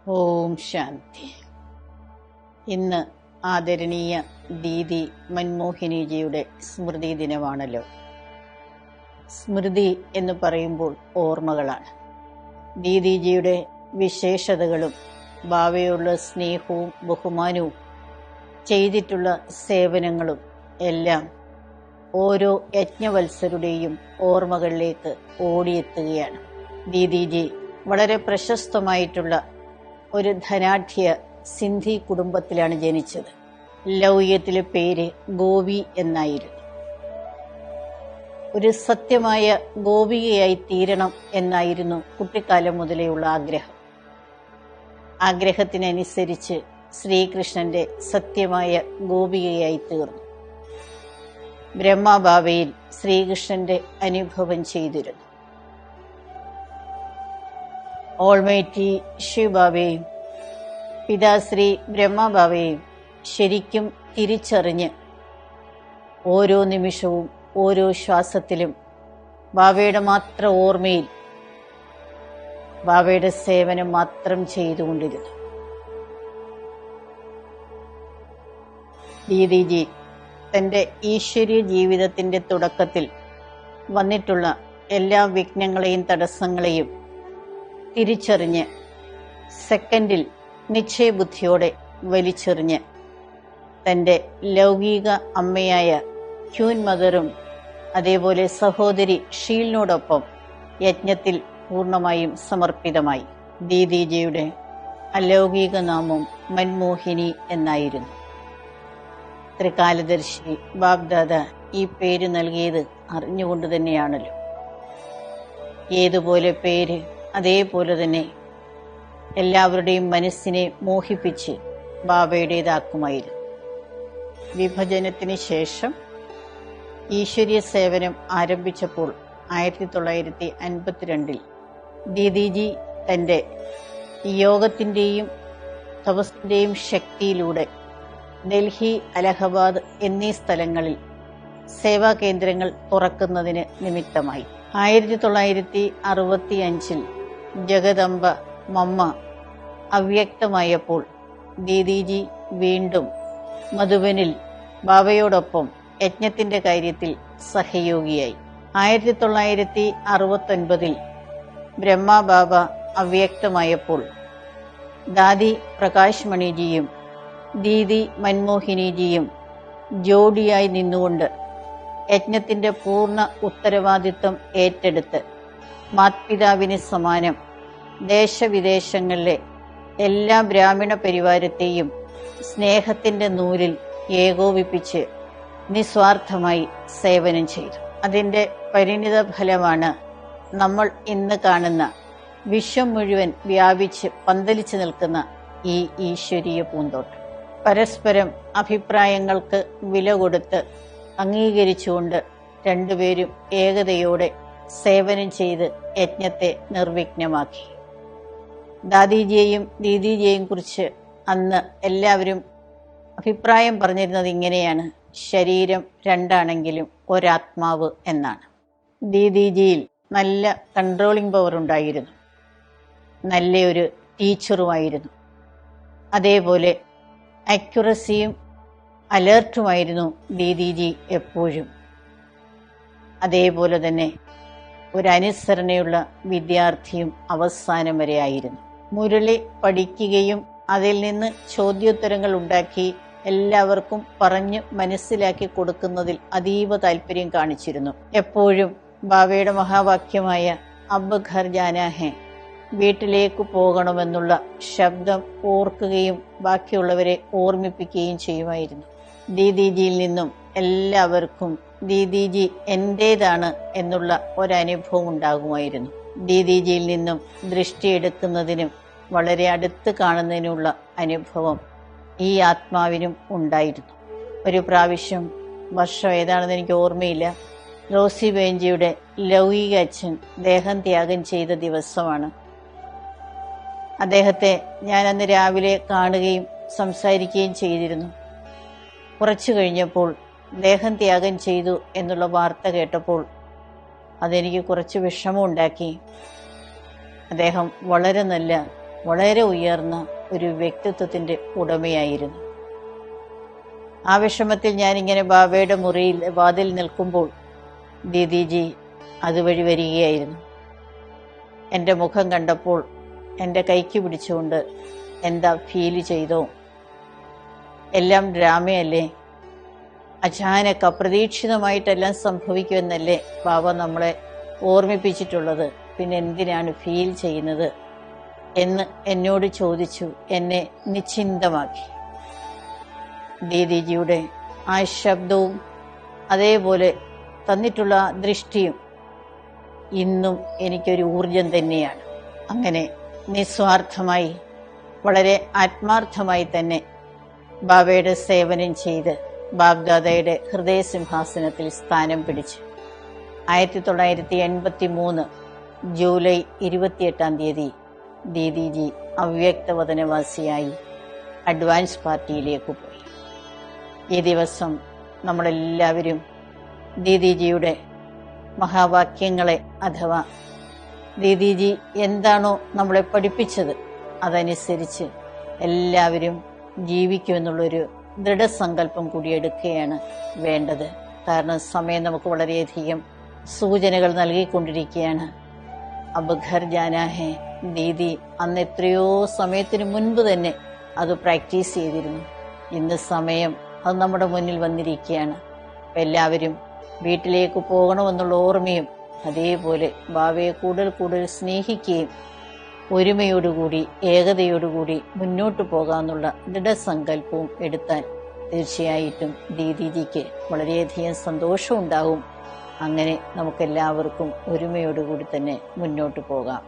ഓം ശാന്തി. ഇന്ന് ആദരണീയ ദീദി മൻമോഹിനിജിയുടെ സ്മൃതി ദിനമാണല്ലോ. സ്മൃതി എന്ന് പറയുമ്പോൾ ഓർമ്മകളാണ്. ദീദിജിയുടെ വിശേഷതകളും ഭാവയുള്ള സ്നേഹവും ബഹുമാനവും ചെയ്തിട്ടുള്ള സേവനങ്ങളും എല്ലാം ഓരോ യജ്ഞവത്സരുടെയും ഓർമ്മകളിലേക്ക് ഓടിയെത്തുകയാണ്. ദീദിജി വളരെ പ്രശസ്തമായിട്ടുള്ള ഒരു ധനാഢ്യ സിന്ധി കുടുംബത്തിലാണ് ജനിച്ചത്. ലൗകികത്തിലെ പേര് ഗോപി എന്നായിരുന്നു. ഒരു സത്യമായ ഗോപികയായി തീരണം എന്നായിരുന്നു കുട്ടിക്കാലം മുതലേയുള്ള ആഗ്രഹം. ആഗ്രഹത്തിനനുസരിച്ച് ശ്രീകൃഷ്ണന്റെ സത്യമായ ഗോപികയായി തീർന്നു. ബ്രഹ്മബാബയിൽ ശ്രീകൃഷ്ണന്റെ അനുഭവം ചെയ്തിരുന്നു. ഓൾമൈറ്റി ശിവബാബയെയും പിതാശ്രീ ബ്രഹ്മബാബയെയും ശരിക്കും തിരിച്ചറിഞ്ഞ് ഓരോ നിമിഷവും ഓരോ ശ്വാസത്തിലും ബാബയുടെ മാത്രം ഓർമ്മയിൽ ബാബയുടെ സേവനം മാത്രം ചെയ്തുകൊണ്ടിരുന്നു. ദീദിജി തന്റെ ഈശ്വരീയ ജീവിതത്തിന്റെ തുടക്കത്തിൽ വന്നിട്ടുള്ള എല്ലാ വിഘ്നങ്ങളെയും തടസ്സങ്ങളെയും തിരിച്ചറിഞ്ഞ് സെക്കൻഡിൽ നിശ്ചയബുദ്ധിയോടെ വലിച്ചെറിഞ്ഞ് തന്റെ ലൗകിക അമ്മയായ ക്യൂൻ മദറും അതേപോലെ സഹോദരി ഷീലിനോടൊപ്പം യജ്ഞത്തിൽ പൂർണ്ണമായും സമർപ്പിതമായി. ദീദിജിയുടെ അലൗകിക നാമം മൻമോഹിനി എന്നായിരുന്നു. ത്രികാലദർശി ബാബ്ദാദ ഈ പേര് നൽകിയത് അറിഞ്ഞുകൊണ്ട് തന്നെയാണല്ലോ. ഏതുപോലെ പേര് അതേപോലെ തന്നെ എല്ലാവരുടെയും മനസ്സിനെ മോഹിപ്പിച്ച് ബാബയുടേതാക്കുമായിരുന്നു. വിഭജനത്തിന് ശേഷം ഈശ്വരീയ സേവനം ആരംഭിച്ചപ്പോൾ 1952 ദീദിജി തന്റെ യോഗത്തിന്റെയും തപസ്സിന്റെയും ശക്തിയിലൂടെ ഡൽഹി, അലഹബാദ് എന്നീ സ്ഥലങ്ങളിൽ സേവാ കേന്ദ്രങ്ങൾ തുറക്കുന്നതിന് നിമിത്തമായി. 1965 ജഗദംബ മമ്മ അവ്യക്തമായപ്പോൾ ദീദിജി വീണ്ടും മധുബനിൽ ബാബയോടൊപ്പം യജ്ഞത്തിന്റെ കാര്യത്തിൽ സഹയോഗിയായി. 1969 ബ്രഹ്മബാബ അവ്യക്തമായപ്പോൾ ദാദി പ്രകാശ് മണിജിയും ദീദി മൻമോഹിനിജിയും ജോഡിയായി നിന്നുകൊണ്ട് യജ്ഞത്തിന്റെ പൂർണ്ണ ഉത്തരവാദിത്വം ഏറ്റെടുത്ത് മാത്പിതാവിന് സമാനം ദേശവിദേശങ്ങളിലെ എല്ലാ ബ്രാഹ്മണ പരിവാരത്തെയും സ്നേഹത്തിന്റെ നൂലിൽ ഏകോപിപ്പിച്ച് നിസ്വാർത്ഥമായി സേവനം ചെയ്തു. അതിന്റെ പരിണിത ഫലമാണ് നമ്മൾ ഇന്ന് കാണുന്ന വിശ്വം മുഴുവൻ വ്യാപിച്ച് പന്തലിച്ചു നിൽക്കുന്ന ഈ ഈശ്വരീയ പൂന്തോട്ടം. പരസ്പരം അഭിപ്രായങ്ങൾക്ക് വില കൊടുത്ത് അംഗീകരിച്ചുകൊണ്ട് രണ്ടുപേരും ഏകതയോടെ സേവനം ചെയ്ത് യജ്ഞത്തെ നിർവിഘ്നമാക്കി. ദാദിജിയെയും ദീദിജിയെയും കുറിച്ച് അന്ന് എല്ലാവരും അഭിപ്രായം പറഞ്ഞിരുന്നത് ഇങ്ങനെയാണ്: ശരീരം രണ്ടാണെങ്കിലും ഒരാത്മാവ് എന്നാണ്. ദീദിജിയിൽ നല്ല കൺട്രോളിംഗ് പവർ ഉണ്ടായിരുന്നു. നല്ലൊരു ടീച്ചറുമായിരുന്നു. അതേപോലെ അക്യുറസിയും അലേർട്ടുമായിരുന്നു ദീദിജി എപ്പോഴും. അതേപോലെ തന്നെ ഒരു അനുസരണയുള്ള വിദ്യാർത്ഥിയും അവസാനം വരെ ആയിരുന്നു. മുരളി പഠിക്കുകയും അതിൽ നിന്ന് ചോദ്യോത്തരങ്ങൾ ഉണ്ടാക്കി എല്ലാവർക്കും പറഞ്ഞു മനസ്സിലാക്കി കൊടുക്കുന്നതിൽ അതീവ താല്പര്യം കാണിച്ചിരുന്നു. എപ്പോഴും ബാബയുടെ മഹാവാക്യമായ അബ് ഘർ ജാനാ ഹെ, വീട്ടിലേക്ക് പോകണമെന്നുള്ള ശബ്ദം ഓർക്കുകയും ബാക്കിയുള്ളവരെ ഓർമ്മിപ്പിക്കുകയും ചെയ്യുമായിരുന്നു. ദീദിജിയിൽ നിന്നും എല്ലാവർക്കും ദീദിജി എന്റേതാണ് എന്നുള്ള ഒരനുഭവം ഉണ്ടാകുമായിരുന്നു. ദീദിജിയിൽ നിന്നും ദൃഷ്ടിയെടുക്കുന്നതിനും വളരെ അടുത്ത് കാണുന്നതിനുള്ള അനുഭവം ഈ ആത്മാവിനും ഉണ്ടായിരുന്നു. ഒരു പ്രാവശ്യം, വർഷം ഏതാണെന്ന് എനിക്ക് ഓർമ്മയില്ല, റോസി ബേഞ്ചിയുടെ ലൗകിക അച്ഛൻ ദേഹം ത്യാഗം ചെയ്ത ദിവസമാണ്. അദ്ദേഹത്തെ ഞാൻ അന്ന് രാവിലെ കാണുകയും സംസാരിക്കുകയും ചെയ്തിരുന്നു. കുറച്ചു കഴിഞ്ഞപ്പോൾ ദേഹം ത്യാഗം ചെയ്തു എന്നുള്ള വാർത്ത കേട്ടപ്പോൾ അതെനിക്ക് കുറച്ച് വിഷമമുണ്ടാക്കി. അദ്ദേഹം വളരെ നല്ല വളരെ ഉയർന്ന ഒരു വ്യക്തിത്വത്തിന്റെ ഉടമയായിരുന്നു. ആ വിഷമത്തിൽ ഞാനിങ്ങനെ ബാബയുടെ മുറിയിൽ വാതിൽ നിൽക്കുമ്പോൾ ദീദിജി അതുവഴി വരികയായിരുന്നു. എൻ്റെ മുഖം കണ്ടപ്പോൾ എൻ്റെ കൈക്ക് പിടിച്ചുകൊണ്ട് എന്താ ഫീൽ ചെയ്തോ? എല്ലാം ഡ്രാമയല്ലേ? അചാനക് അപ്രതീക്ഷിതമായിട്ടെല്ലാം സംഭവിക്കുമെന്നല്ലേ ബാബ നമ്മളെ ഓർമ്മിപ്പിച്ചിട്ടുള്ളത്? പിന്നെ എന്തിനാണ് ഫീൽ ചെയ്യുന്നത് എന്ന് എന്നോട് ചോദിച്ചു. എന്നെ നിശ്ചിന്തമാക്കി. ദീദിജിയുടെ ആ ശബ്ദവും അതേപോലെ തന്നിട്ടുള്ള ദൃഷ്ടിയും ഇന്നും എനിക്കൊരു ഊർജം തന്നെയാണ്. അങ്ങനെ നിസ്വാർത്ഥമായി വളരെ ആത്മാർത്ഥമായി തന്നെ ബാബയുടെ സേവനം ചെയ്ത് ബാബ്ദാദയുടെ ഹൃദയസിംഹാസനത്തിൽ സ്ഥാനം പിടിച്ചു. 1983 ജൂലൈ 28 ദീദിജി അവ്യക്തവദനവാസിയായി അഡ്വാൻസ് പാർട്ടിയിലേക്ക് പോയി. ഈ ദിവസം നമ്മളെല്ലാവരും ദീദിജിയുടെ മഹാവാക്യങ്ങളെ അഥവാ ദീദിജി എന്താണോ നമ്മളെ പഠിപ്പിച്ചത് അതനുസരിച്ച് എല്ലാവരും ജീവിക്കുമെന്നുള്ളൊരു ദൃഢസങ്കല്പം കൂടി എടുക്കുകയാണ് വേണ്ടത്. കാരണം സമയം നമുക്ക് വളരെയധികം സൂചനകൾ നൽകിക്കൊണ്ടിരിക്കുകയാണ്. അബ് ഘർ ജാനാ ഹെ ദീദി അന്ന് എത്രയോ സമയത്തിന് മുൻപ് തന്നെ അത് പ്രാക്ടീസ് ചെയ്തിരുന്നു. ഇന്ന് സമയം അത് നമ്മുടെ മുന്നിൽ വന്നിരിക്കുകയാണ്. എല്ലാവരും വീട്ടിലേക്ക് പോകണമെന്നുള്ള ഓർമ്മയും അതേപോലെ ബാബയെ കൂടുതൽ കൂടുതൽ സ്നേഹിക്കുകയും ഒരുമയോടുകൂടി ഏകതയോടുകൂടി മുന്നോട്ട് പോകാമെന്നുള്ള ദൃഢസങ്കല്പവും എടുത്താൽ തീർച്ചയായിട്ടും ദീദിജിക്ക് വളരെയധികം സന്തോഷമുണ്ടാകും. അങ്ങനെ നമുക്കെല്ലാവർക്കും ഒരുമയോടുകൂടി തന്നെ മുന്നോട്ട് പോകാം.